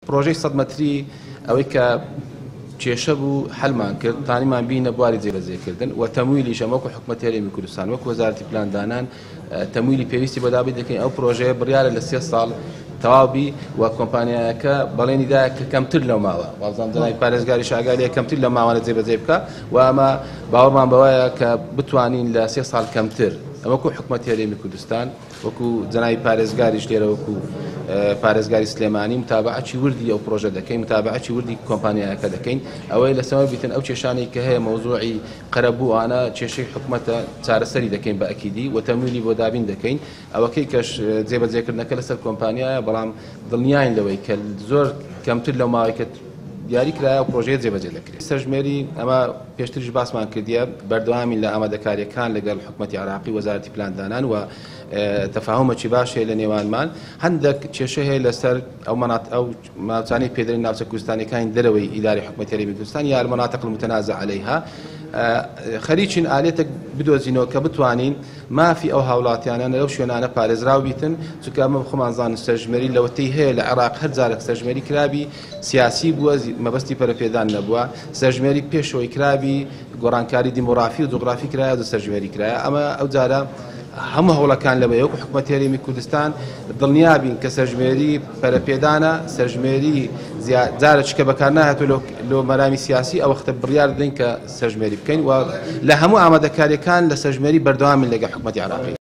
پرۆژەی 100 مەتری ئەوەی کە کێشە بوو حەلمان کرد تانیمان بینە بواری جێبەجێکردن و تەمویلی شەمەوەکو حکوومەت هەرێمی کوردستان وەکو وەزارەتی پلاندانان تەمویلی پێویستی بەدابێت دەکەین ئەو پرۆژەیە بڕیارە لە 3 ساڵ تەواوبی و کۆمپانیایەکە بەڵێنیدا کە کەمتر لەو ماوە وازانجنای پارێزگاری شاگاریە کەمتر لە ماوانە جێبەجێ بکە و ئەمە باوەڕمان بەوەیە کە بتوانین لە 3 ساڵ کەمتر ئەوەکو حکوومەت هەرێمی کوردستان وەکو جنای پارێزگاریش لێرە وەکو پارێزگاری سلێمانی متابعەتی وردی ئەو پرۆژە دەکەین متابعەتی وردی کۆمپانیایەکە دەکەین ئەوەی لەسەوە بیتن ئەو کێشانەی کە هەیە مەوزوعی قەرەبووانە کێشەی حکوومەتە چارەسەری دەکەین بە ئەکیدی و تەمویلی بۆ دابین دەکەین ئەوەکەی کەش جێبەجێکردنەکە لەسەر کۆمپانیایە بەڵام دڵنیاین لەوەی کە زۆر کەمتر لەو ماوەی کە دیاری کرایە و پرۆژەیە جێبەجێ دەکرێت سەرژمێری ئەمە پێشتریش باسمان کردیە بەردەوامی لە ئامادەکاریەکان لەگەڵ حکوومەتی عراقی وەزارەتی پلاندانان و تەفاهمێکی باشەیە لە نێوانمان هەندێک کێشە هەیە لەسەر ئەو ماوچانەی پێدرین ناوچە کوردستانیەکانی دەرەوەی ئیداری حکوومەتی هەرێمی کوردستان یا المناطق المتنازع عليها خەریکین ئالێتێک بدۆزینەوە کە بتوانین مافی ئەو هاوڵاتیانە لەو شوێنانە پارێزراو بیتن چونکە ئەمە خۆمانزانن سەرژمێری لەوەتەی هەیە لە عێراق هەر جارێک سەرژمێری کرابی سیاسی بووە مەبەستی پەرەپێدان نەبووە سەرژمێری پێشەوەی کرابی گۆڕانکاری دیمۆغرافی و جوغرافی کرایە و سەرژمێری کرایە ئەمە ئەو جارە هەموو هەوڵەکان لەبەیە وەکو حکوومەتی هەرێمی کوردستان دڵنیابین کە سەرژمێری پەرەپێدانە سەرژمێری جارە چکە بەکار ناهاتوو لۆ مەرامی سیاسی ئەو وەختە بڕیار بدەین کە سەرژمێری بکەین و لە هەموو ئامادەکاریەکان لە سەرژمێری بەردەوامی لەگە حکوومەتی عراقی